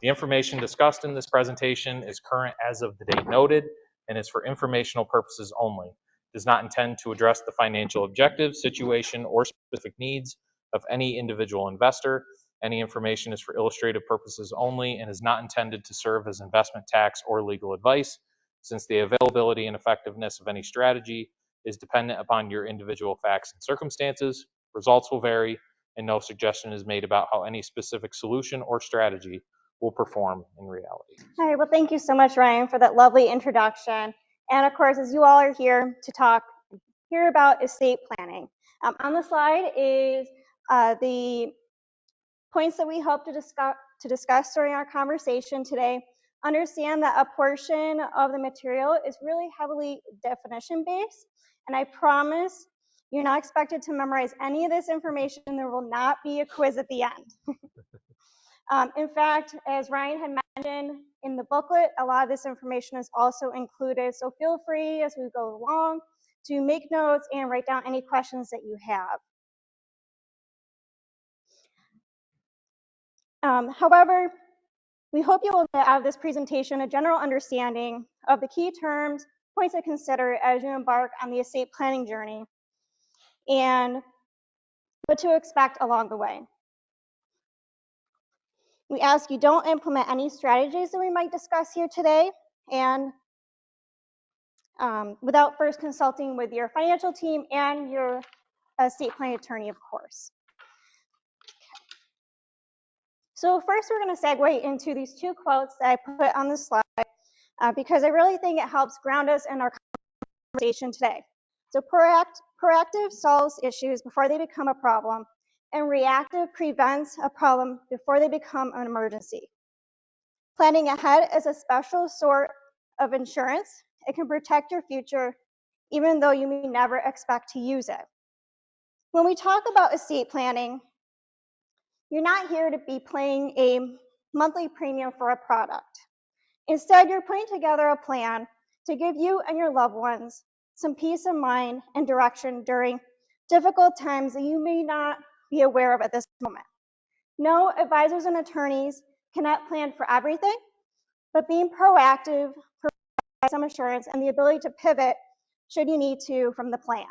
The information discussed in this presentation is current as of the date noted and is for informational purposes only. Does not intend to address the financial objectives, situation, or specific needs of any individual investor. Any information is for illustrative purposes only and is not intended to serve as investment, tax, or legal advice. Since the availability and effectiveness of any strategy is dependent upon your individual facts and circumstances, results will vary, and no suggestion is made about how any specific solution or strategy will perform in reality. All right, well, thank you so much, Ryan, for that lovely introduction. And of course, as you all are here to hear about estate planning. On the slide is the points that we hope to discuss during our conversation today. Understand that a portion of the material is really heavily definition-based, and I promise you're not expected to memorize any of this information. There will not be a quiz at the end. In fact, as Ryan had mentioned in the booklet, a lot of this information is also included, so feel free as we go along to make notes and write down any questions that you have. However, we hope you will get out of this presentation a general understanding of the key terms, points to consider as you embark on the estate planning journey, and what to expect along the way. We ask you don't implement any strategies that we might discuss here today, and without first consulting with your financial team and your estate planning attorney, of course. So first, we're going to segue into these two quotes that I put on the slide because I really think it helps ground us in our conversation today. So proactive solves issues before they become a problem, and reactive prevents a problem before they become an emergency. Planning ahead is a special sort of insurance. It can protect your future, even though you may never expect to use it. When we talk about estate planning, you're not here to be paying a monthly premium for a product. Instead, you're putting together a plan to give you and your loved ones some peace of mind and direction during difficult times that you may not be aware of at this moment. No, advisors and attorneys cannot plan for everything, but being proactive provides some assurance and the ability to pivot should you need to from the plan.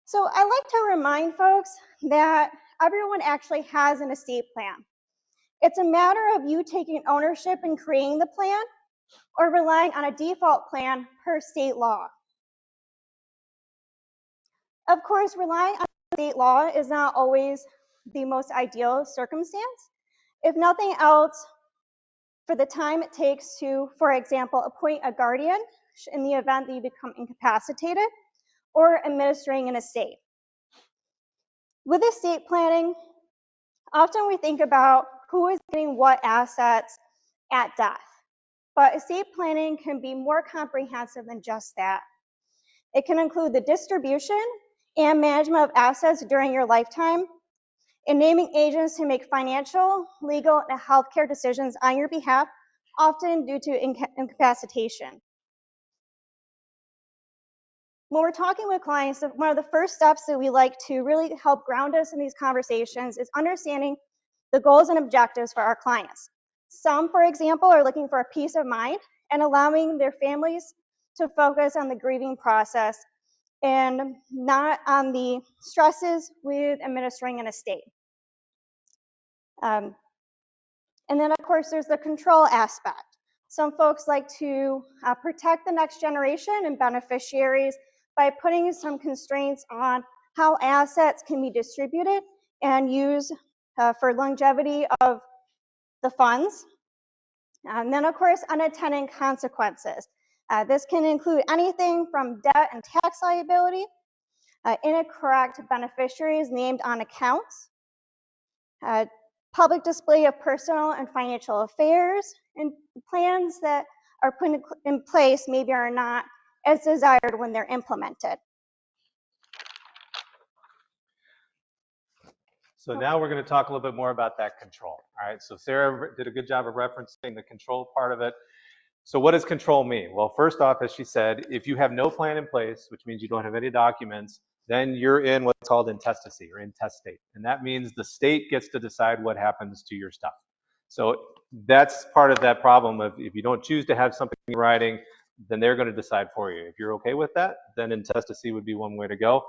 So I like to remind folks that everyone actually has an estate plan. It's a matter of you taking ownership in creating the plan or relying on a default plan per state law. Of course, relying on state law is not always the most ideal circumstance. If nothing else, for the time it takes to, for example, appoint a guardian in the event that you become incapacitated, or administering an estate. With estate planning, often we think about who is getting what assets at death, but estate planning can be more comprehensive than just that. It can include the distribution and management of assets during your lifetime, and naming agents to make financial, legal, and healthcare decisions on your behalf, often due to incapacitation. When we're talking with clients, one of the first steps that we like to really help ground us in these conversations is understanding the goals and objectives for our clients. Some, for example, are looking for a peace of mind and allowing their families to focus on the grieving process and not on the stresses with administering an estate. And then, of course, there's the control aspect. Some folks like to protect the next generation and beneficiaries by putting some constraints on how assets can be distributed and used for longevity of the funds. And then, of course, unintended consequences. This can include anything from debt and tax liability, incorrect beneficiaries named on accounts, public display of personal and financial affairs, and plans that are put in place maybe are not as desired when they're implemented. So now we're going to talk a little bit more about that control. All right, so Sarah did a good job of referencing the control part of it. So what does control mean? Well, first off, as she said, if you have no plan in place, which means you don't have any documents, then you're in what's called intestacy or intestate. And that means the state gets to decide what happens to your stuff. So that's part of that problem of if you don't choose to have something in writing, then they're going to decide for you. If you're okay with that, then intestacy would be one way to go.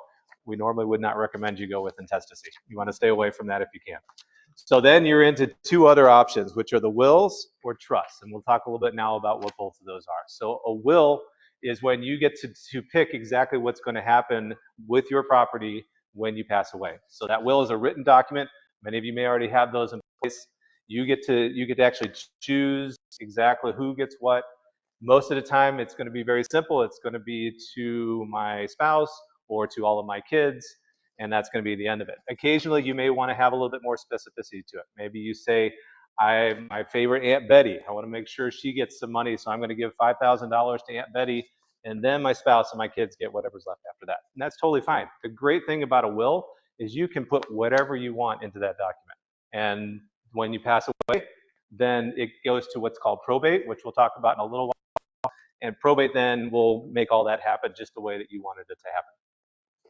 We normally would not recommend you go with intestacy. You want to stay away from that if you can. So then you're into two other options, which are the wills or trusts. And we'll talk a little bit now about what both of those are. So a will is when you get to pick exactly what's going to happen with your property when you pass away. So that will is a written document. Many of you may already have those in place. You get to actually choose exactly who gets what. Most of the time, it's going to be very simple. It's going to be to my spouse or to all of my kids, and that's going to be the end of it. Occasionally, you may want to have a little bit more specificity to it. Maybe you say, my favorite Aunt Betty, I want to make sure she gets some money, so I'm going to give $5,000 to Aunt Betty, and then my spouse and my kids get whatever's left after that. And that's totally fine. The great thing about a will is you can put whatever you want into that document. And when you pass away, then it goes to what's called probate, which we'll talk about in a little while. And probate then will make all that happen just the way that you wanted it to happen.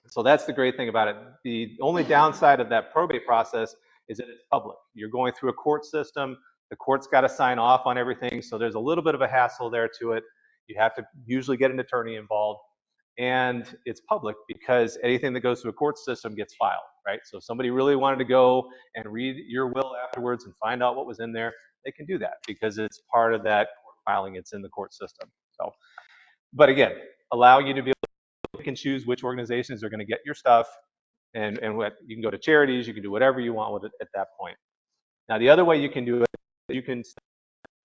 So that's the great thing about it. The only downside of that probate process is that it's public. You're going through a court system. The court's got to sign off on everything. So there's a little bit of a hassle there to it. You have to usually get an attorney involved. And it's public because anything that goes through a court system gets filed, right? So if somebody really wanted to go and read your will afterwards and find out what was in there, they can do that because it's part of that court filing. It's in the court system. So, but again, allow you to be able to pick and choose which organizations are going to get your stuff, and what you can go to charities, you can do whatever you want with it at that point. Now, the other way you can do it, you can set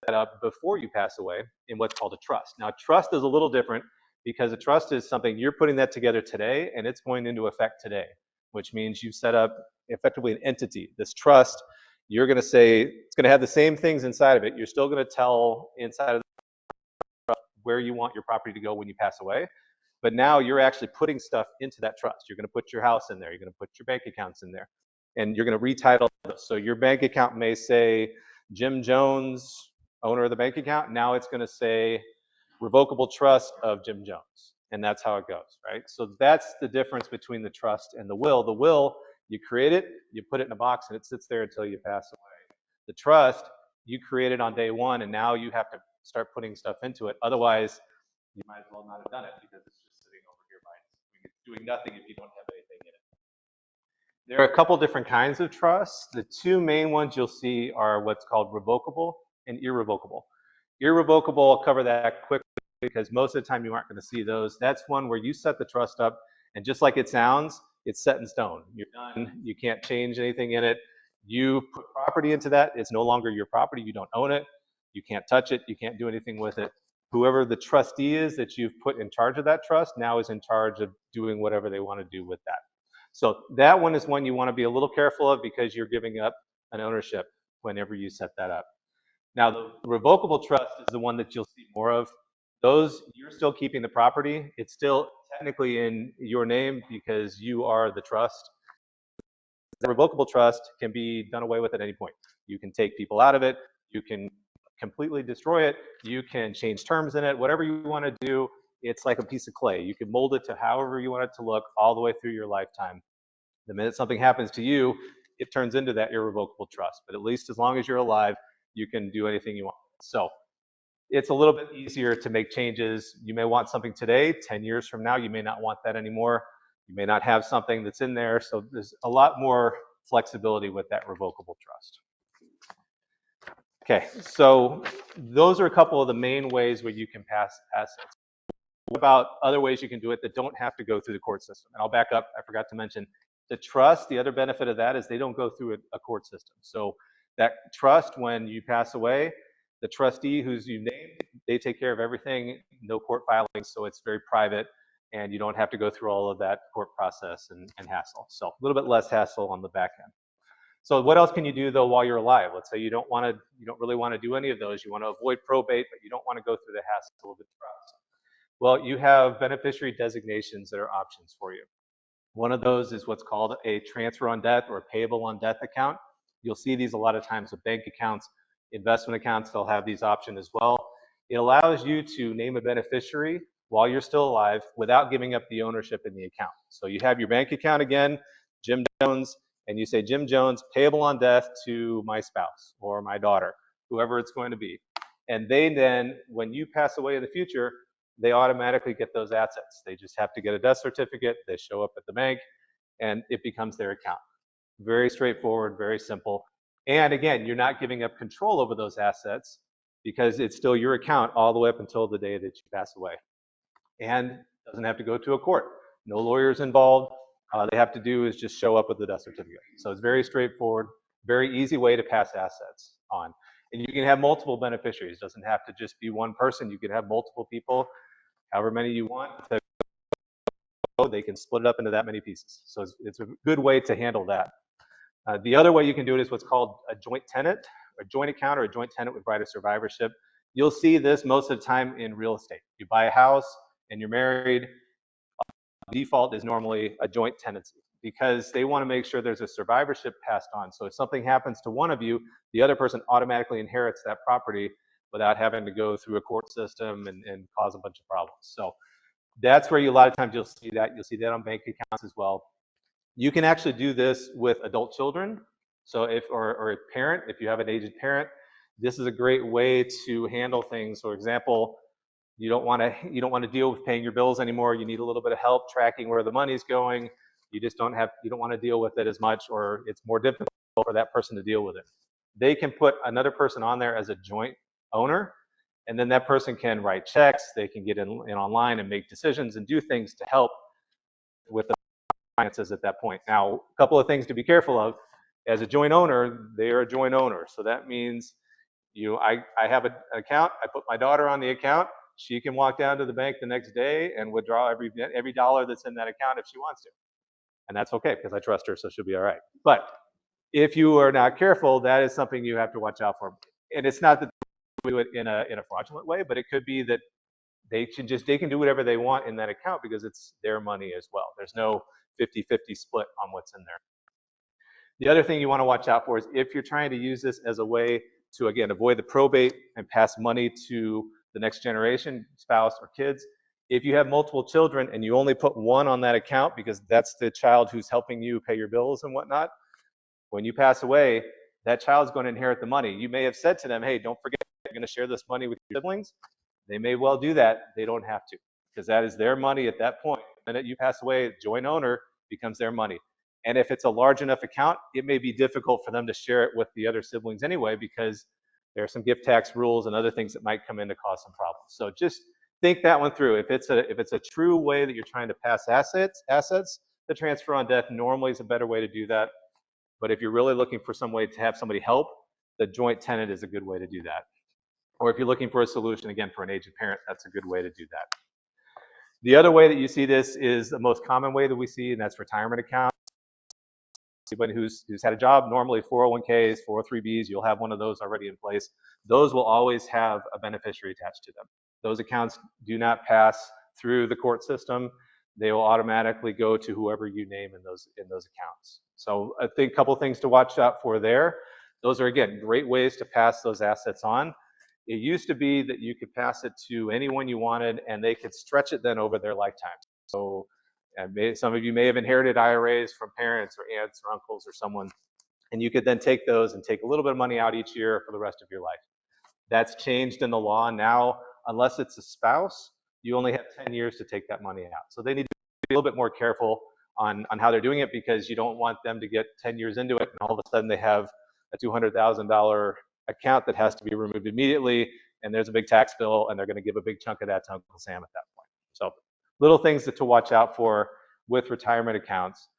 that up before you pass away in what's called a trust. Now, trust is a little different because a trust is something you're putting that together today, and it's going into effect today, which means you've set up effectively an entity. This trust, you're going to say it's going to have the same things inside of it. You're still going to tell inside of the trust where you want your property to go when you pass away. But now you're actually putting stuff into that trust. You're going to put your house in there. You're going to put your bank accounts in there. And you're going to retitle those. So your bank account may say Jim Jones, owner of the bank account. Now it's going to say revocable trust of Jim Jones. And that's how it goes, right? So that's the difference between the trust and the will. The will, you create it, you put it in a box, and it sits there until you pass away. The trust, you create it on day one, and now you have to start putting stuff into it. Otherwise, you might as well not have done it because it's just sitting over here doing nothing if you don't have anything in it. There are a couple different kinds of trusts. The two main ones you'll see are what's called revocable and irrevocable. Irrevocable, I'll cover that quickly because most of the time you aren't going to see those. That's one where you set the trust up, and just like it sounds, it's set in stone. You're done. You can't change anything in it. You put property into that. It's no longer your property. You don't own it. You can't touch it. You can't do anything with it. Whoever the trustee is that you've put in charge of that trust now is in charge of doing whatever they want to do with that. So that one is one you want to be a little careful of because you're giving up an ownership whenever you set that up. Now, the revocable trust is the one that you'll see more of. Those, you're still keeping the property. It's still technically in your name because you are the trust. The revocable trust can be done away with at any point. You can take people out of it. You can completely destroy it. You can change terms in it, whatever you want to do. It's like a piece of clay. You can mold it to however you want it to look all the way through your lifetime. The minute something happens to you, it turns into that irrevocable trust. But at least as long as you're alive, you can do anything you want. So it's a little bit easier to make changes. You may want something today. 10 years from now, you may not want that anymore. You may not have something that's in there. So there's a lot more flexibility with that revocable trust. Okay, so those are a couple of the main ways where you can pass assets. What about other ways you can do it that don't have to go through the court system? And I'll back up, I forgot to mention, the trust, the other benefit of that is they don't go through a court system. So that trust, when you pass away, the trustee who's you named, they take care of everything, no court filings, so it's very private, and you don't have to go through all of that court process and hassle. So a little bit less hassle on the back end. So what else can you do though while you're alive? Let's say you don't really want to do any of those. You want to avoid probate, but you don't want to go through the hassle of the trust. Well, you have beneficiary designations that are options for you. One of those is what's called a transfer on death or payable on death account. You'll see these a lot of times with bank accounts, investment accounts, they'll have these options as well. It allows you to name a beneficiary while you're still alive without giving up the ownership in the account. So you have your bank account again, Jim Jones, and you say, Jim Jones, payable on death to my spouse or my daughter, whoever it's going to be. And they then, when you pass away in the future, they automatically get those assets. They just have to get a death certificate, they show up at the bank, and it becomes their account. Very straightforward, very simple. And again, you're not giving up control over those assets because it's still your account all the way up until the day that you pass away. And doesn't have to go to a court. No lawyers involved. All they have to do is just show up with the death certificate. So it's very straightforward, very easy way to pass assets on. And you can have multiple beneficiaries. It doesn't have to just be one person. You can have multiple people, however many you want. They can split it up into that many pieces. So it's a good way to handle that. The other way you can do it is what's called a joint tenant, a joint account or a joint tenant with right of survivorship. You'll see this most of the time in real estate. You buy a house and you're married, default is normally a joint tenancy because they want to make sure there's a survivorship passed on. So if something happens to one of you, the other person automatically inherits that property without having to go through a court system and cause a bunch of problems. So that's where a lot of times you'll see that. You'll see that on bank accounts as well. You can actually do this with adult children. So or a parent, if you have an aged parent, this is a great way to handle things. For example, you don't want to deal with paying your bills anymore. You need a little bit of help tracking where the money's going. You don't want to deal with it as much, or it's more difficult for that person to deal with it. They can put another person on there as a joint owner, and then that person can write checks. They can get in online and make decisions and do things to help with the finances at that point. Now, a couple of things to be careful of. As a joint owner, they are a joint owner. So that means I have an account. I put my daughter on the account. She can walk down to the bank the next day and withdraw every dollar that's in that account if she wants to. And that's okay because I trust her, so she'll be all right. But if you are not careful, that is something you have to watch out for. And it's not that they do it in a fraudulent way, but it could be that they can do whatever they want in that account because it's their money as well. There's no 50-50 split on what's in there. The other thing you want to watch out for is if you're trying to use this as a way to, again, avoid the probate and pass money to the next generation, spouse or kids. If you have multiple children and you only put one on that account because that's the child who's helping you pay your bills and whatnot, when you pass away, that child's going to inherit the money. You may have said to them, hey, don't forget you're going to share this money with your siblings. They may well do that. They don't have to because that is their money at that point. The minute you pass away, joint owner becomes their money. And if it's a large enough account, it may be difficult for them to share it with the other siblings anyway because there are some gift tax rules and other things that might come in to cause some problems. So just think that one through. If it's a true way that you're trying to pass assets, the transfer on death normally is a better way to do that. But if you're really looking for some way to have somebody help, the joint tenant is a good way to do that. Or if you're looking for a solution, again, for an aged parent, that's a good way to do that. The other way that you see this is the most common way that we see, and that's retirement accounts. Anybody who's had a job, normally 401ks, 403bs, you'll have one of those already in place. Those will always have a beneficiary attached to them. Those accounts do not pass through the court system. They will automatically go to whoever you name in those accounts. So I think a couple things to watch out for there. Those are, again, great ways to pass those assets on. It used to be that you could pass it to anyone you wanted and they could stretch it then over their lifetime. So some of you may have inherited IRAs from parents or aunts or uncles or someone, and you could then take those and take a little bit of money out each year for the rest of your life. That's changed in the law now. Unless it's a spouse, you only have 10 years to take that money out. So they need to be a little bit more careful on how they're doing it because you don't want them to get 10 years into it and all of a sudden they have a $200,000 account that has to be removed immediately and there's a big tax bill and they're going to give a big chunk of that to Uncle Sam at that point. So little things to watch out for with retirement accounts.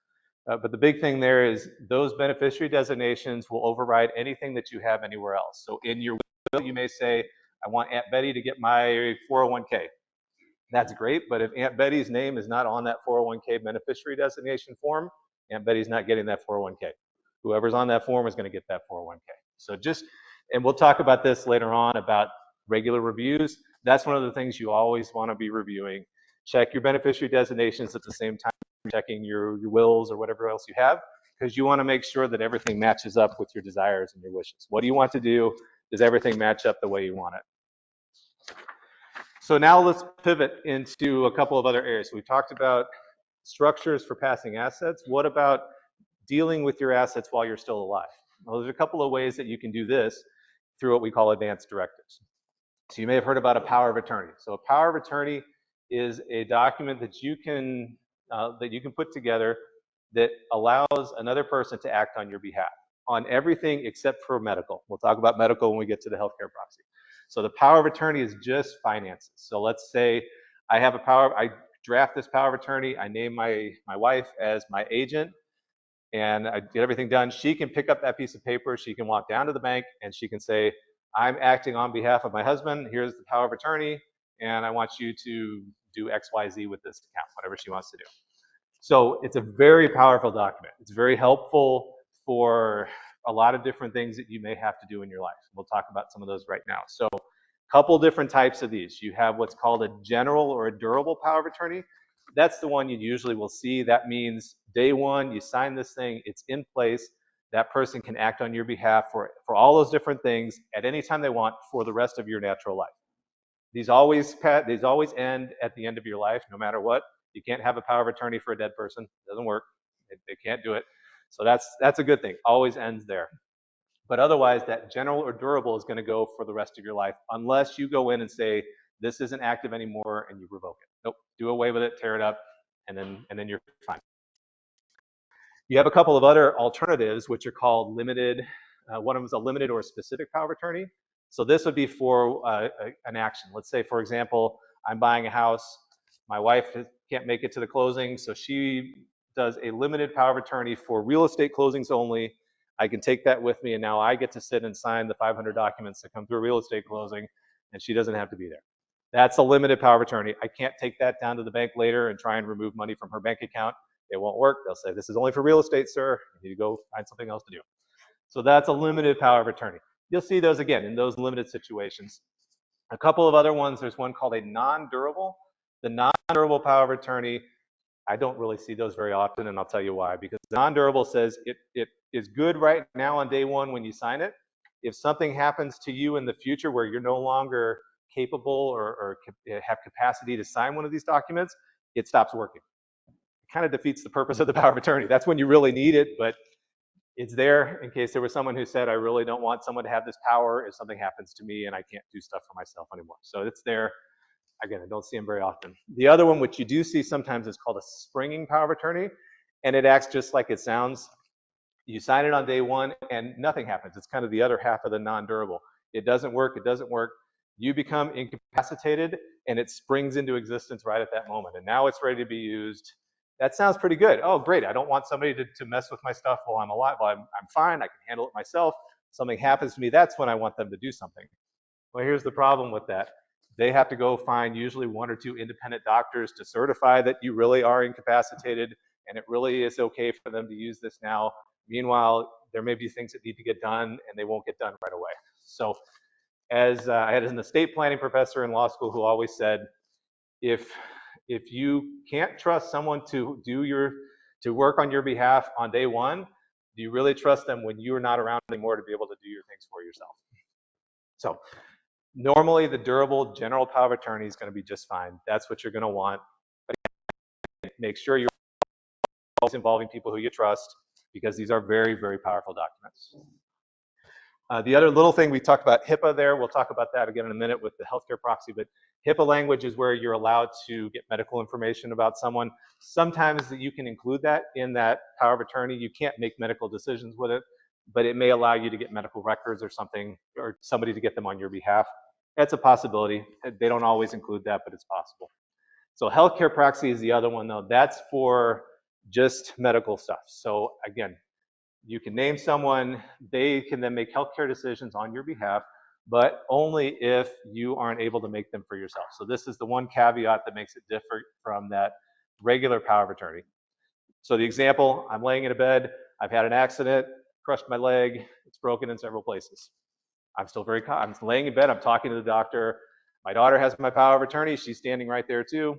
But the big thing there is those beneficiary designations will override anything that you have anywhere else. So in your will, you may say, I want Aunt Betty to get my 401k. That's great, but if Aunt Betty's name is not on that 401k beneficiary designation form, Aunt Betty's not getting that 401k. Whoever's on that form is going to get that 401k. So and we'll talk about this later on about regular reviews. That's one of the things you always want to be reviewing. Check your beneficiary designations at the same time checking your wills or whatever else you have, because you want to make sure that everything matches up with your desires and your wishes. What do you want to do? Does everything match up the way you want it? So now let's pivot into a couple of other areas. We talked about structures for passing assets. What about dealing with your assets while you're still alive? Well, there's a couple of ways that you can do this through what we call advanced directives. So you may have heard about a power of attorney. So a power of attorney is a document that you can put together that allows another person to act on your behalf on everything except for medical. We'll talk about medical when we get to the healthcare proxy. So the power of attorney is just finances. So let's say I draft this power of attorney, I name my wife as my agent, and I get everything done. She can pick up that piece of paper, she can walk down to the bank, and she can say, I'm acting on behalf of my husband, here's the power of attorney, and I want you to do X, Y, Z with this account, whatever she wants to do. So it's a very powerful document. It's very helpful for a lot of different things that you may have to do in your life. We'll talk about some of those right now. So a couple different types of these. You have what's called a general or a durable power of attorney. That's the one you usually will see. That means day one, you sign this thing, it's in place. That person can act on your behalf for all those different things at any time they want for the rest of your natural life. These always end at the end of your life, no matter what. You can't have a power of attorney for a dead person. It doesn't work. They can't do it. So that's a good thing. Always ends there. But otherwise, that general or durable is going to go for the rest of your life, unless you go in and say, this isn't active anymore, and you revoke it. Nope, do away with it, tear it up, and then you're fine. You have a couple of other alternatives, which are called limited. One of them is a limited or specific power of attorney. So this would be for an action. Let's say, for example, I'm buying a house. My wife can't make it to the closing, so she does a limited power of attorney for real estate closings only. I can take that with me, and now I get to sit and sign the 500 documents that come through a real estate closing, and she doesn't have to be there. That's a limited power of attorney. I can't take that down to the bank later and try and remove money from her bank account. It won't work. They'll say, this is only for real estate, sir. You need to go find something else to do. So that's a limited power of attorney. You'll see those again in those limited situations. A couple of other ones, there's one called a non-durable. The non-durable power of attorney, I don't really see those very often, and I'll tell you why. Because the non-durable says it is good right now on day one when you sign it. If something happens to you in the future where you're no longer capable or have capacity to sign one of these documents, it stops working. It kind of defeats the purpose of the power of attorney. That's when you really need it, but it's there in case there was someone who said, I really don't want someone to have this power if something happens to me and I can't do stuff for myself anymore. So it's there. Again, I don't see them very often. The other one, which you do see sometimes, is called a springing power of attorney, and it acts just like it sounds. You sign it on day one and nothing happens. It's kind of the other half of the non-durable. It doesn't work, it doesn't work. You become incapacitated and it springs into existence right at that moment. And now it's ready to be used. That sounds pretty good. Oh, great. I don't want somebody to mess with my stuff while I'm alive. Well, I'm fine. I can handle it myself. Something happens to me, that's when I want them to do something. Well, here's the problem with that. They have to go find usually 1 or 2 independent doctors to certify that you really are incapacitated and it really is okay for them to use this now. Meanwhile, there may be things that need to get done and they won't get done right away. So as I had an estate planning professor in law school who always said, if you can't trust someone to work on your behalf on day one, do you really trust them when you're not around anymore to be able to do your things for yourself? So normally the durable general power of attorney is going to be just fine. That's what you're going to want. But again, make sure you're always involving people who you trust, because these are very, very powerful documents. The other little thing, we talked about HIPAA there. We'll talk about that again in a minute with the healthcare proxy, but HIPAA language is where you're allowed to get medical information about someone. Sometimes you can include that in that power of attorney. You can't make medical decisions with it, but it may allow you to get medical records or something, or somebody to get them on your behalf. That's a possibility. They don't always include that, but it's possible. So healthcare proxy is the other one though. That's for just medical stuff. So again, you can name someone, they can then make healthcare decisions on your behalf, but only if you aren't able to make them for yourself. So this is the one caveat that makes it different from that regular power of attorney. So the example, I'm laying in a bed, I've had an accident, crushed my leg, it's broken in several places. I'm laying in bed, I'm talking to the doctor. My daughter has my power of attorney, she's standing right there too.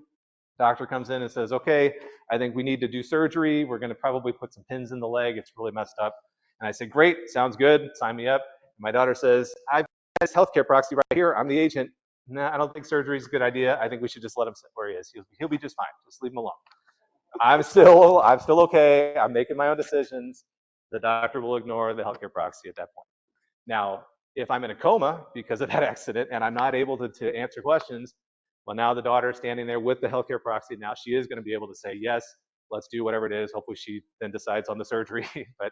Doctor comes in and says, okay, I think we need to do surgery. We're going to probably put some pins in the leg. It's really messed up. And I said, great, sounds good. Sign me up. And my daughter says, I've got this healthcare proxy right here. I'm the agent. nah, I don't think surgery is a good idea. I think we should just let him sit where he is. He'll be just fine. Just leave him alone. I'm still okay. I'm making my own decisions. The doctor will ignore the healthcare proxy at that point. Now, if I'm in a coma because of that accident and I'm not able to answer questions, well, now the daughter is standing there with the healthcare proxy. Now she is going to be able to say, yes, let's do whatever it is. Hopefully she then decides on the surgery. But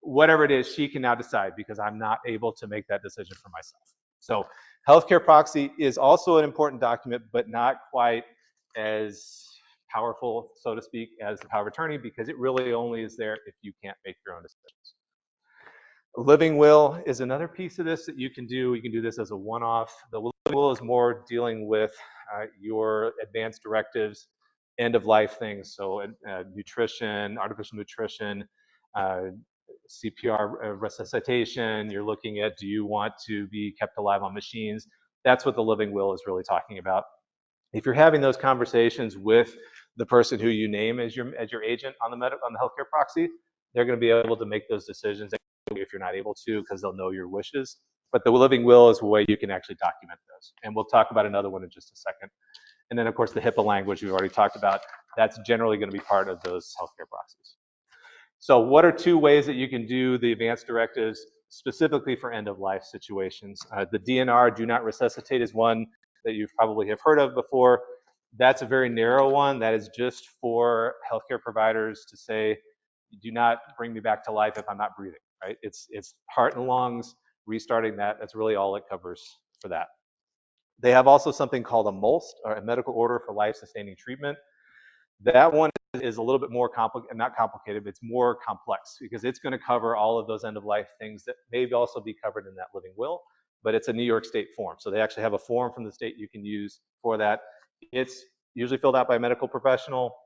whatever it is, she can now decide because I'm not able to make that decision for myself. So healthcare proxy is also an important document, but not quite as powerful, so to speak, as the power of attorney, because it really only is there if you can't make your own decisions. Living will is another piece of this that you can do. You can do this as a one-off. The living will is more dealing with your advanced directives, end-of-life things, so nutrition, artificial nutrition, CPR resuscitation. You're looking at, do you want to be kept alive on machines? That's what the living will is really talking about. If you're having those conversations with the person who you name as your agent on the healthcare proxy, they're going to be able to make those decisions if you're not able to, because they'll know your wishes. But the living will is a way you can actually document those. And we'll talk about another one in just a second. And then, of course, the HIPAA language we've already talked about, that's generally going to be part of those healthcare proxies. So what are two ways that you can do the advanced directives specifically for end-of-life situations? The DNR, do not resuscitate, is one that you probably have heard of before. That's a very narrow one. That is just for healthcare providers to say, do not bring me back to life if I'm not breathing, right? It's heart and lungs, restarting that. That's really all it covers for that. They have also something called a MOLST, or a medical order for life-sustaining treatment. That one is a little bit more complicated, not complicated, but it's more complex because it's going to cover all of those end-of-life things that may also be covered in that living will, but it's a New York State form. So they actually have a form from the state you can use for that. It's usually filled out by a medical professional,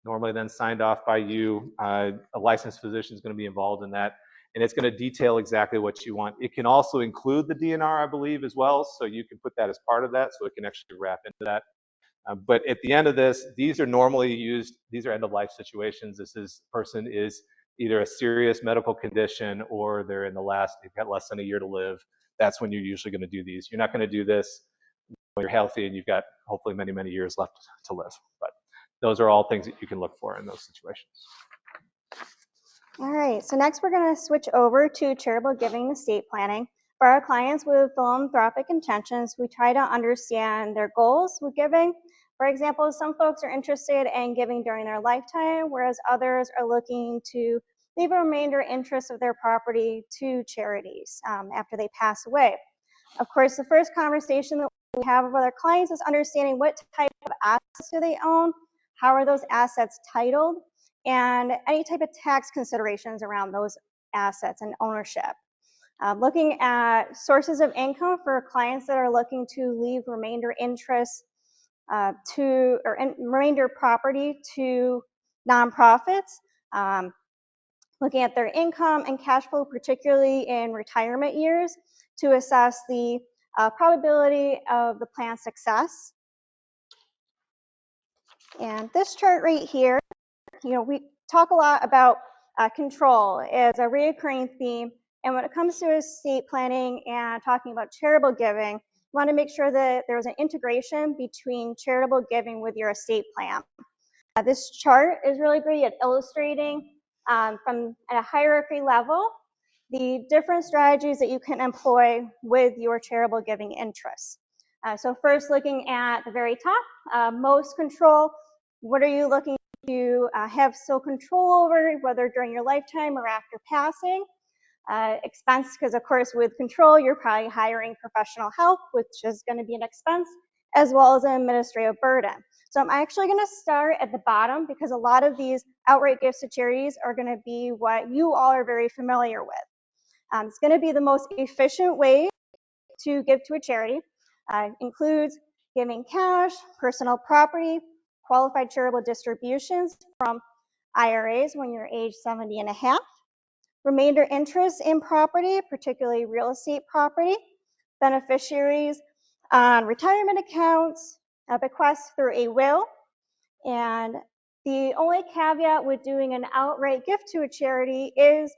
normally then signed off by you. A licensed physician is going to be involved in that, and it's going to detail exactly what you want. It can also include the DNR, I believe, as well, so you can put that as part of that, so it can actually wrap into that. But at the end of this, these are normally used, these are end-of-life situations. Person is either a serious medical condition or they're in they've got less than a year to live. That's when you're usually going to do these. You're not going to do this when you're healthy and you've got hopefully many, many years left to live. But those are all things that you can look for in those situations. All right, so next we're going to switch over to charitable giving and estate planning. For our clients with philanthropic intentions, we try to understand their goals with giving. For example, some folks are interested in giving during their lifetime, whereas others are looking to leave a remainder interest of their property to charities after they pass away. Of course, the first conversation that we have with our clients is understanding what type of assets do they own, how are those assets titled, and any type of tax considerations around those assets and ownership. Looking at sources of income for clients that are looking to leave remainder interest remainder property to nonprofits. Looking at their income and cash flow, particularly in retirement years, to assess the probability of the plan's success. And this chart right here, we talk a lot about control as a reoccurring theme. And when it comes to estate planning and talking about charitable giving, you want to make sure that there's an integration between charitable giving with your estate plan. This chart is really great at illustrating from at a hierarchy level the different strategies that you can employ with your charitable giving interests. So first, looking at the very top, most control. What are you looking to have still control over, whether during your lifetime or after passing? Expense, because of course with control, you're probably hiring professional help, which is going to be an expense, as well as an administrative burden. So I'm actually going to start at the bottom because a lot of these outright gifts to charities are going to be what you all are very familiar with. It's going to be the most efficient way to give to a charity. Includes giving cash, personal property, qualified charitable distributions from IRAs when you're age 70 and a half, remainder interest in property, particularly real estate property, beneficiaries on retirement accounts, bequests through a will. And the only caveat with doing an outright gift to a charity is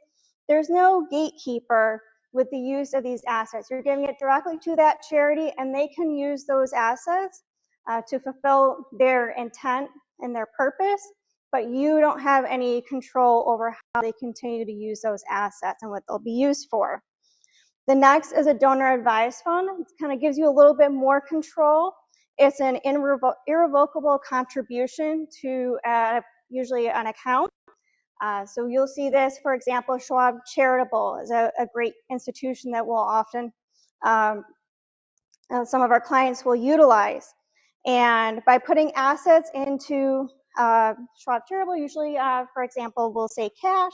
there's no gatekeeper with the use of these assets. You're giving it directly to that charity, and they can use those assets to fulfill their intent and their purpose, but you don't have any control over how they continue to use those assets and what they'll be used for. The next is a donor advised fund. It kind of gives you a little bit more control. It's an irrevocable contribution to usually an account. So you'll see this, for example, Schwab Charitable is a great institution that will often, some of our clients will utilize. And by putting assets into Schwab Charitable, usually, for example, we'll say cash,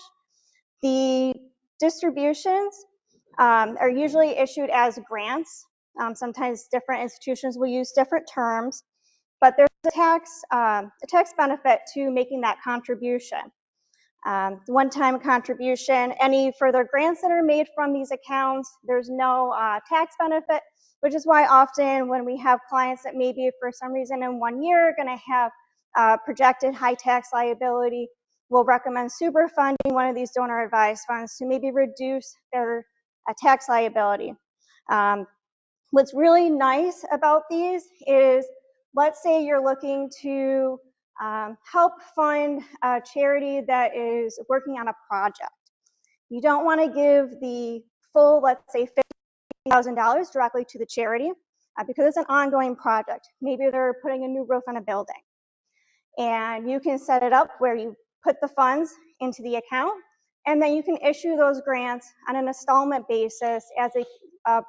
the distributions are usually issued as grants. Sometimes different institutions will use different terms, but there's a tax benefit to making that contribution. One-time contribution, any further grants that are made from these accounts, there's no tax benefit, which is why often when we have clients that maybe for some reason in 1 year are going to have projected high tax liability, we'll recommend super funding one of these donor advised funds to maybe reduce their tax liability. What's really nice about these is, let's say you're looking to help fund a charity that is working on a project. You don't want to give the full, let's say, $50,000 directly to the charity because it's an ongoing project. Maybe they're putting a new roof on a building. And you can set it up where you put the funds into the account, and then you can issue those grants on an installment basis as they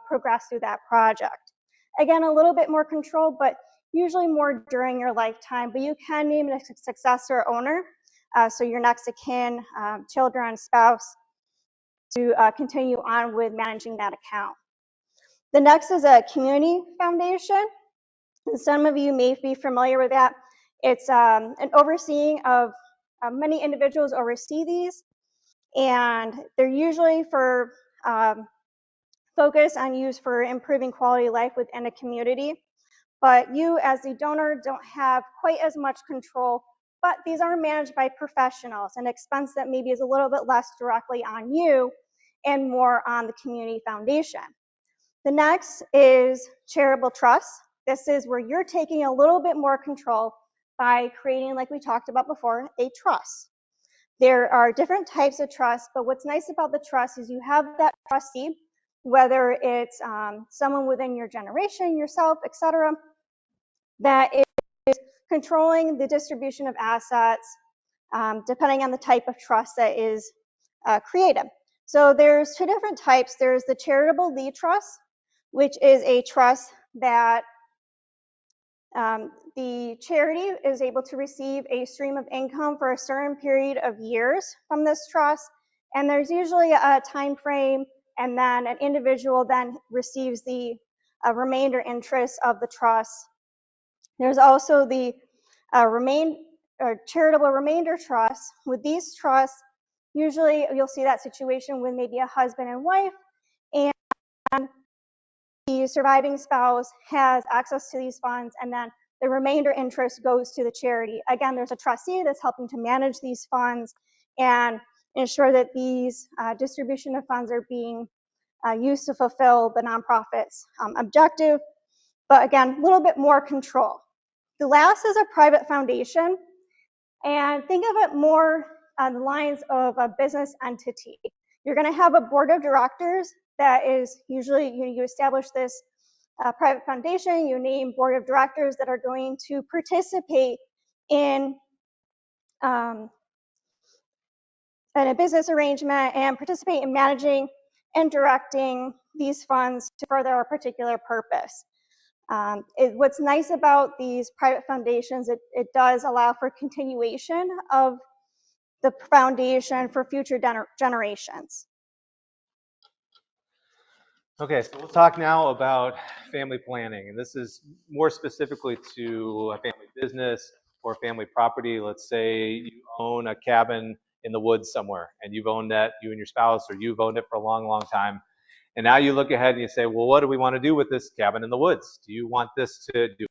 progress through that project. Again, a little bit more control, but usually more during your lifetime, but you can name a successor owner, so your next of kin, children, spouse, to continue on with managing that account. The next is a community foundation. And some of you may be familiar with that. It's an overseeing of many individuals oversee these, and they're usually for focus on use for improving quality of life within a community. But you as the donor don't have quite as much control, but these are managed by professionals, an expense that maybe is a little bit less directly on you and more on the community foundation. The next is charitable trust. This is where you're taking a little bit more control by creating, like we talked about before, a trust. There are different types of trust, but what's nice about the trust is you have that trustee, whether it's someone within your generation, yourself, etc., that is controlling the distribution of assets depending on the type of trust that is created. So there's two different types. There's the charitable lead trust, which is a trust that the charity is able to receive a stream of income for a certain period of years from this trust, and there's usually a time frame, and then an individual then receives the remainder interest of the trust. There's also the charitable remainder trust. With these trusts, usually you'll see that situation with maybe a husband and wife, and the surviving spouse has access to these funds, and then the remainder interest goes to the charity. Again, there's a trustee that's helping to manage these funds and ensure that these distribution of funds are being used to fulfill the nonprofit's objective. But again, a little bit more control. The last is a private foundation, and think of it more on the lines of a business entity. You're going to have a board of directors that is usually, you establish this private foundation, you name board of directors that are going to participate in a business arrangement and participate in managing and directing these funds to further a particular purpose. What's nice about these private foundations, it does allow for continuation of the foundation for future generations. Okay, so we'll talk now about family planning, and this is more specifically to a family business or family property. Let's say you own a cabin in the woods somewhere, and you've owned that, you and your spouse, or you've owned it for a long, long time. And now you look ahead and you say, well, what do we want to do with this cabin in the woods? Do you want this to do?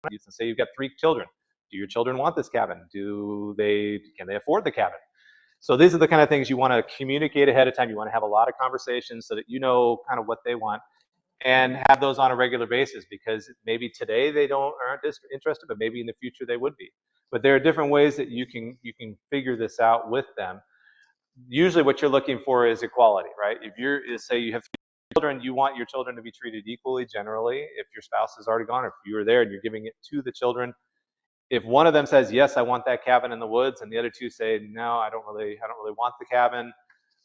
You say you've got 3 children. Do your children want this cabin? Can they afford the cabin? So these are the kind of things you want to communicate ahead of time. You want to have a lot of conversations so that you know kind of what they want, and have those on a regular basis, because maybe today they aren't interested, but maybe in the future they would be. But there are different ways that you can figure this out with them. Usually what you're looking for is equality, right? If you're, say you have children, you want your children to be treated equally generally. If your spouse is already gone, or if you were there and you're giving it to the children, if one of them says, yes, I want that cabin in the woods, and the other two say, no, I don't really want the cabin,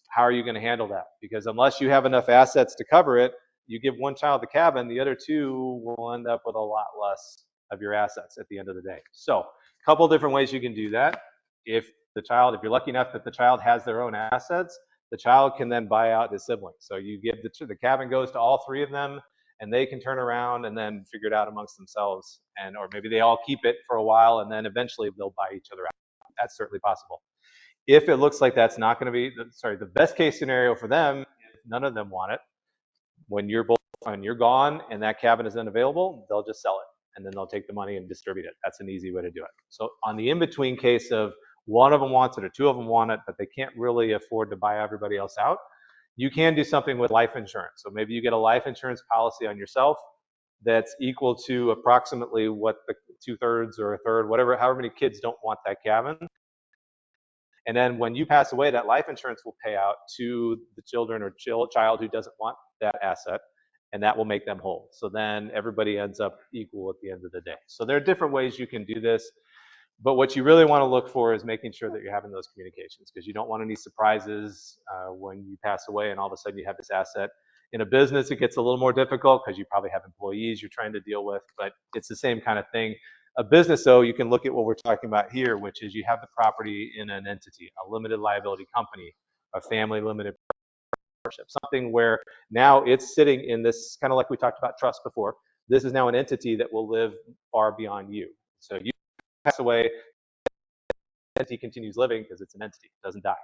how are you going to handle that? Because unless you have enough assets to cover it, you give one child the cabin, the other two will end up with a lot less of your assets at the end of the day. So a couple different ways you can do that. If you're lucky enough that the child has their own assets, the child can then buy out his siblings. So you give the cabin goes to all three of them, and they can turn around and then figure it out amongst themselves. Or maybe they all keep it for a while, and then eventually they'll buy each other out. That's certainly possible. If it looks like that's not going to be, the best case scenario for them, if none of them want it, when you're gone and that cabin is unavailable, they'll just sell it, and then they'll take the money and distribute it. That's an easy way to do it. So on the in-between case of one of them wants it or two of them want it, but they can't really afford to buy everybody else out, you can do something with life insurance. So maybe you get a life insurance policy on yourself that's equal to approximately what the 2/3 or a third, however many kids don't want that cabin. And then when you pass away, that life insurance will pay out to the children or child who doesn't want that asset, and that will make them whole. So then everybody ends up equal at the end of the day. So there are different ways you can do this, but what you really want to look for is making sure that you're having those communications, because you don't want any surprises when you pass away and all of a sudden you have this asset. In a business, it gets a little more difficult because you probably have employees you're trying to deal with, but it's the same kind of thing. A business, though, you can look at what we're talking about here, which is you have the property in an entity, a limited liability company, a family limited partnership, something where now it's sitting in this, kind of like we talked about trust before. This is now an entity that will live far beyond you. So you pass away, the entity continues living because it's an entity, it doesn't die.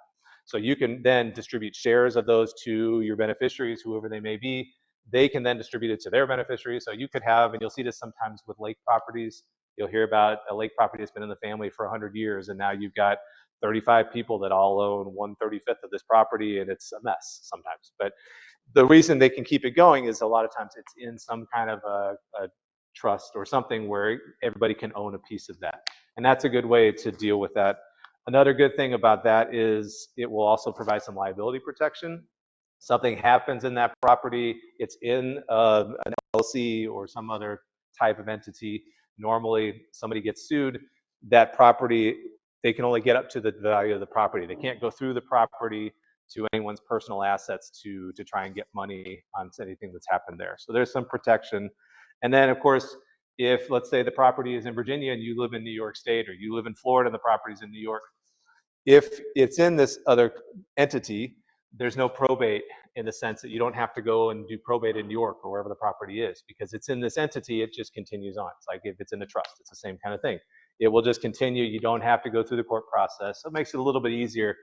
So you can then distribute shares of those to your beneficiaries, whoever they may be. They can then distribute it to their beneficiaries. So you could have, and you'll see this sometimes with lake properties, you'll hear about a lake property that's been in the family for 100 years, and now you've got 35 people that all own 1/35 of this property, and it's a mess sometimes. But the reason they can keep it going is a lot of times it's in some kind of a trust or something where everybody can own a piece of that. And that's a good way to deal with that. Another good thing about that is it will also provide some liability protection. Something happens in that property, it's in an LLC or some other type of entity. Normally, somebody gets sued, that property, they can only get up to the value of the property. They can't go through the property to anyone's personal assets to try and get money on anything that's happened there. So there's some protection. And then, of course, if, let's say, the property is in Virginia and you live in New York State, or you live in Florida and the property's in New York, if it's in this other entity, there's no probate in the sense that you don't have to go and do probate in New York or wherever the property is, because it's in this entity, it just continues on. It's like if it's in a trust, it's the same kind of thing. It will just continue. You don't have to go through the court process. So it makes it a little bit easier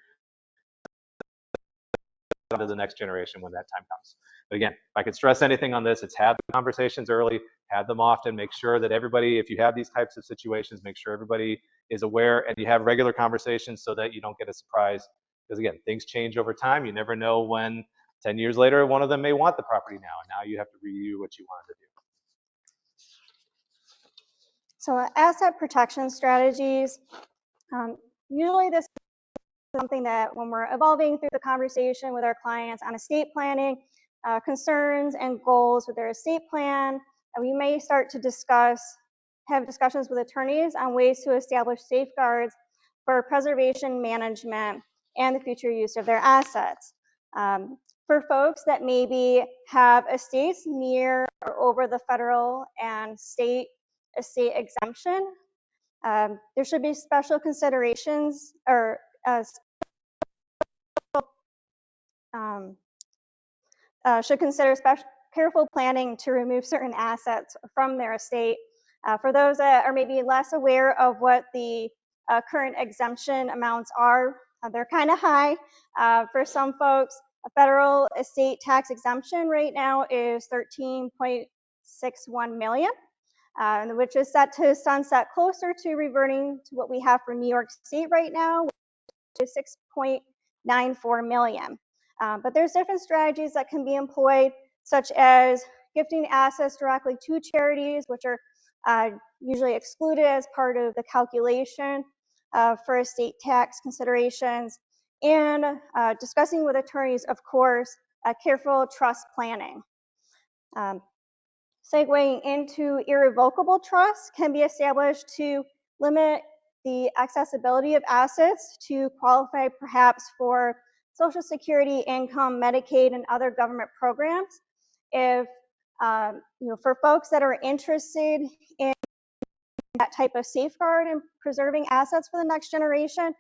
to the next generation when that time comes. But again, if I could stress anything on this, it's have the conversations early, have them often, make sure that everybody, if you have these types of situations, make sure everybody is aware and you have regular conversations so that you don't get a surprise. Because again, things change over time. You never know when 10 years later, one of them may want the property now, and now you have to review what you wanted to do. So asset protection strategies, usually this is something that when we're evolving through the conversation with our clients on estate planning, concerns and goals with their estate plan, we may start to have discussions with attorneys on ways to establish safeguards for preservation, management, and the future use of their assets. For folks that maybe have estates near or over the federal and state estate exemption, there should be special considerations or should consider careful planning to remove certain assets from their estate. For those that are maybe less aware of what the current exemption amounts are, they're kind of high. For some folks, a federal estate tax exemption right now is $13.61 million, which is set to sunset closer to reverting to what we have for New York State right now, to 6.94 million. But there's different strategies that can be employed, such as gifting assets directly to charities, which are usually excluded as part of the calculation for estate tax considerations, and discussing with attorneys, of course, careful trust planning. Segueing into irrevocable trusts can be established to limit the accessibility of assets to qualify perhaps for Social Security, income, Medicaid, and other government programs. If, for folks that are interested in that type of safeguard and preserving assets for the next generation,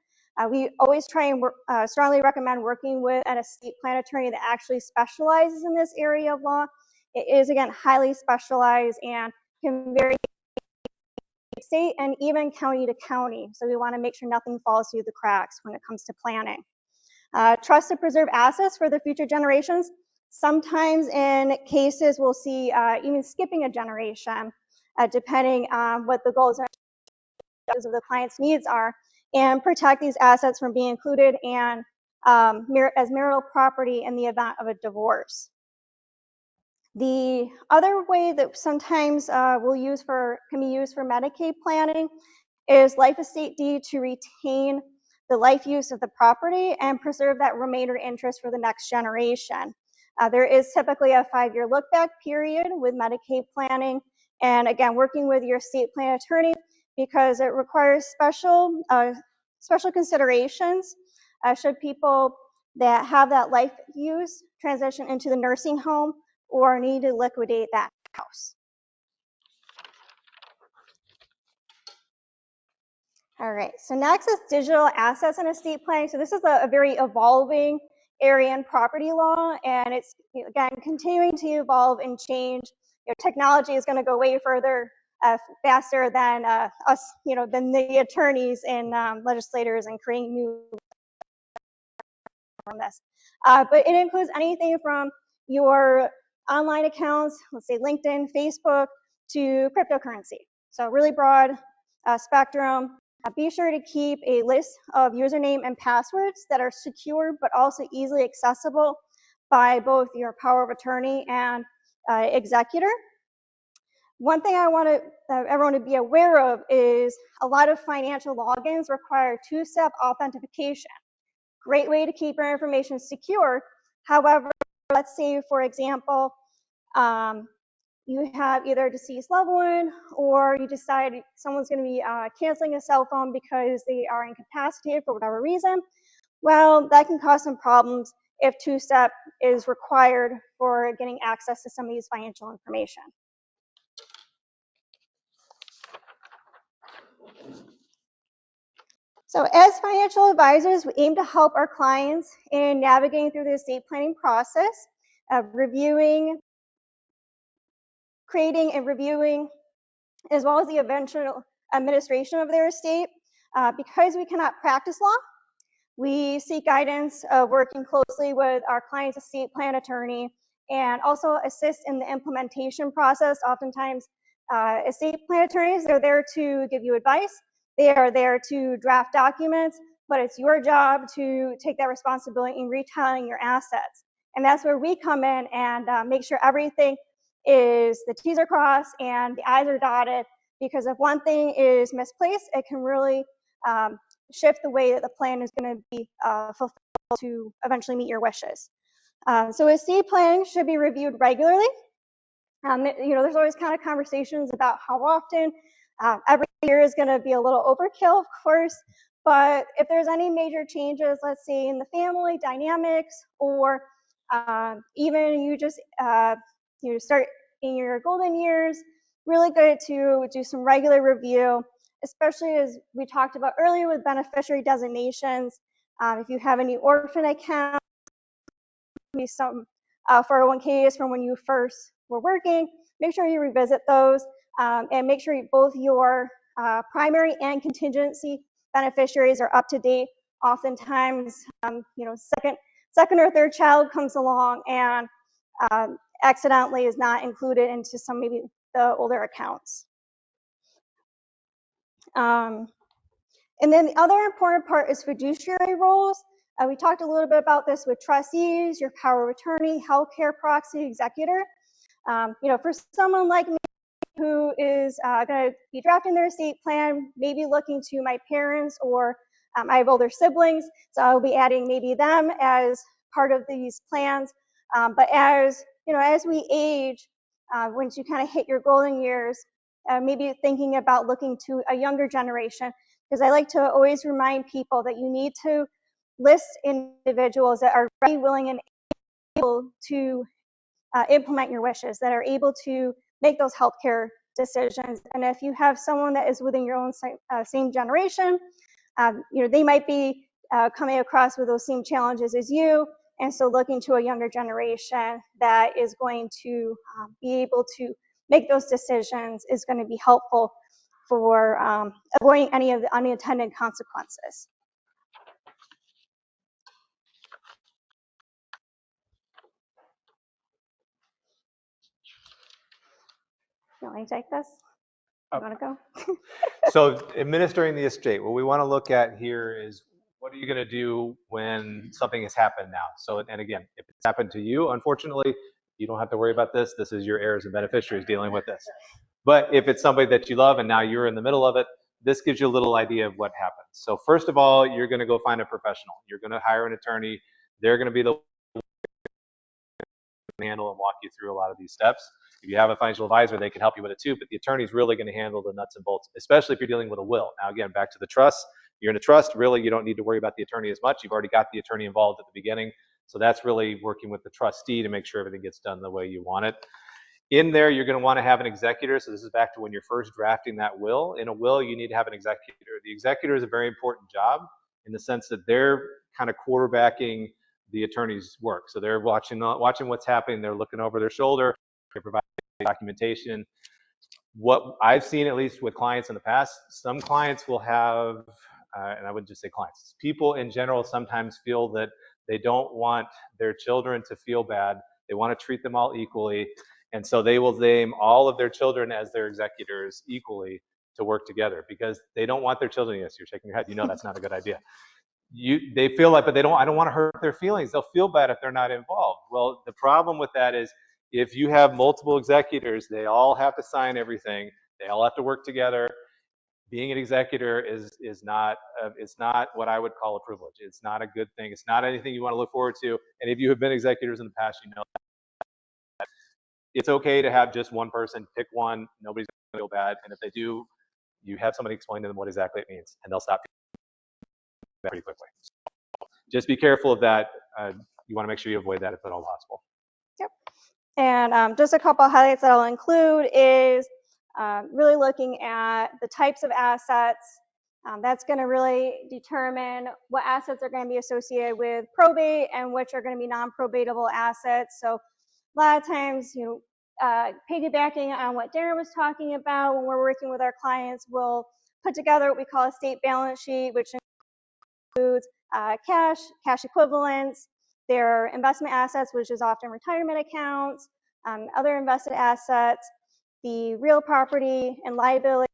we always try and strongly recommend working with an estate plan attorney that actually specializes in this area of law. It is, again, highly specialized and can vary state and even county to county. So we want to make sure nothing falls through the cracks when it comes to planning. Trust to preserve assets for the future generations. Sometimes in cases we'll see even skipping a generation, depending on what the goals of the client's needs are, and protect these assets from being included and as marital property in the event of a divorce. The other way that sometimes can be used for Medicaid planning is life estate deed to retain the life use of the property and preserve that remainder interest for the next generation. There is typically a 5-year look back period with Medicaid planning, and again, working with your estate plan attorney, because it requires special considerations should people that have that life use transition into the nursing home or need to liquidate that house. All right, so next is digital assets and estate planning. So this is a very evolving area in property law, and it's, again, continuing to evolve and change. Technology is going to go way further faster than us, than the attorneys and legislators and creating new from this. But it includes anything from your online accounts, let's say LinkedIn, Facebook, to cryptocurrency. So really broad spectrum. Be sure to keep a list of username and passwords that are secure but also easily accessible by both your power of attorney and executor. One thing I want everyone to be aware of is a lot of financial logins require two-step authentication. Great way to keep your information secure. However, let's say, for example, you have either a deceased loved one, or you decide someone's going to be canceling a cell phone because they are incapacitated for whatever reason. Well, that can cause some problems if two-step is required for getting access to some of these financial information. So as financial advisors, we aim to help our clients in navigating through the estate planning process, creating and reviewing, as well as the eventual administration of their estate. Because we cannot practice law, we seek guidance of working closely with our client's estate plan attorney and also assist in the implementation process. Oftentimes, estate plan attorneys are there to give you advice. They are there to draft documents, but it's your job to take that responsibility in retailing your assets. And that's where we come in and make sure everything is, the T's are crossed and the I's are dotted, because if one thing is misplaced, it can really shift the way that the plan is going to be fulfilled to eventually meet your wishes. So estate planning should be reviewed regularly. There's always kind of conversations about how often. Every year is going to be a little overkill, of course, but if there's any major changes, let's say in the family dynamics, or even you just start in your golden years, really good to do some regular review, especially as we talked about earlier with beneficiary designations. If you have any orphan accounts, maybe some 401ks from when you first were working, make sure you revisit those. And make sure both your primary and contingency beneficiaries are up to date. Oftentimes, second or third child comes along and accidentally is not included into some maybe the older accounts. And then the other important part is fiduciary roles. We talked a little bit about this with trustees, your power of attorney, healthcare proxy, executor. For someone like me who is going to be drafting their estate plan, maybe looking to my parents, or I have older siblings, so I'll be adding maybe them as part of these plans. But as we age, once you kind of hit your golden years, maybe thinking about looking to a younger generation, because I like to always remind people that you need to list individuals that are ready, willing, and able to implement your wishes, that are able to make those healthcare decisions. And if you have someone that is within your own same generation, they might be coming across with those same challenges as you. And so looking to a younger generation that is going to be able to make those decisions is going to be helpful for avoiding any of the unintended consequences. You want me to take this? You want to go? So administering the estate, what we want to look at here is what are you going to do when something has happened now? So, and again, if it's happened to you, unfortunately, you don't have to worry about this. This is your heirs and beneficiaries dealing with this. But if it's somebody that you love and now you're in the middle of it, this gives you a little idea of what happens. So first of all, you're going to go find a professional. You're going to hire an attorney. They're going to be the handle and walk you through a lot of these steps. If you have a financial advisor, they can help you with it too, but the attorney is really going to handle the nuts and bolts, especially if you're dealing with a will. Now, again, back to the trust. You're in a trust, really, you don't need to worry about the attorney as much. You've already got the attorney involved at the beginning. So that's really working with the trustee to make sure everything gets done the way you want it. In there, you're going to want to have an executor. So this is back to when you're first drafting that will. In a will, you need to have an executor. The executor is a very important job in the sense that they're kind of quarterbacking the attorney's work. So they're watching what's happening. They're looking over their shoulder. They're providing documentation. What I've seen, at least with clients in the past, some clients will have, and I wouldn't just say clients, people in general sometimes feel that they don't want their children to feel bad. They want to treat them all equally. And so they will name all of their children as their executors equally to work together because they don't want their children. Yes, you're shaking your head. You know that's not a good idea. They feel like, but I don't want to hurt their feelings. They'll feel bad if they're not involved. Well, the problem with that is if you have multiple executors, they all have to sign everything. They all have to work together. Being an executor is not it's not what I would call a privilege. It's not a good thing. It's not anything you want to look forward to. And if you have been executors in the past, you know that it's okay to have just one person. Pick one. Nobody's going to feel bad. And if they do, you have somebody explain to them what exactly it means, and they'll stop pretty quickly. So just be careful of that. You want to make sure you avoid that if at all possible. Yep. And just a couple of highlights that I'll include is really looking at the types of assets. That's going to really determine what assets are going to be associated with probate and which are going to be non-probatable assets. So a lot of times, piggybacking on what Darren was talking about, when we're working with our clients, we'll put together what we call a state balance sheet, which includes cash equivalents, their investment assets, which is often retirement accounts, other invested assets, the real property and liability.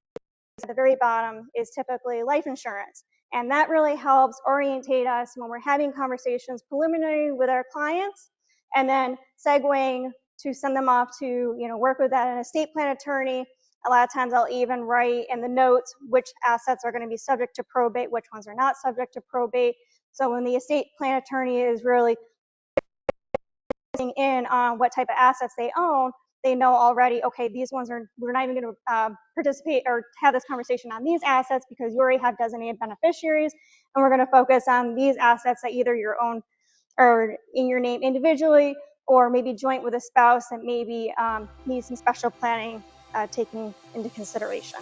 At the very bottom is typically life insurance. And that really helps orientate us when we're having conversations preliminary with our clients, and then segueing to send them off to work with an estate plan attorney. A lot of times I'll even write in the notes which assets are going to be subject to probate, which ones are not subject to probate. So when the estate plan attorney is really in on what type of assets they own, they know already, okay, these ones we're not even going to participate or have this conversation on these assets because you already have designated beneficiaries, and we're going to focus on these assets that either your own or in your name individually, or maybe joint with a spouse that maybe needs some special planning taken into consideration.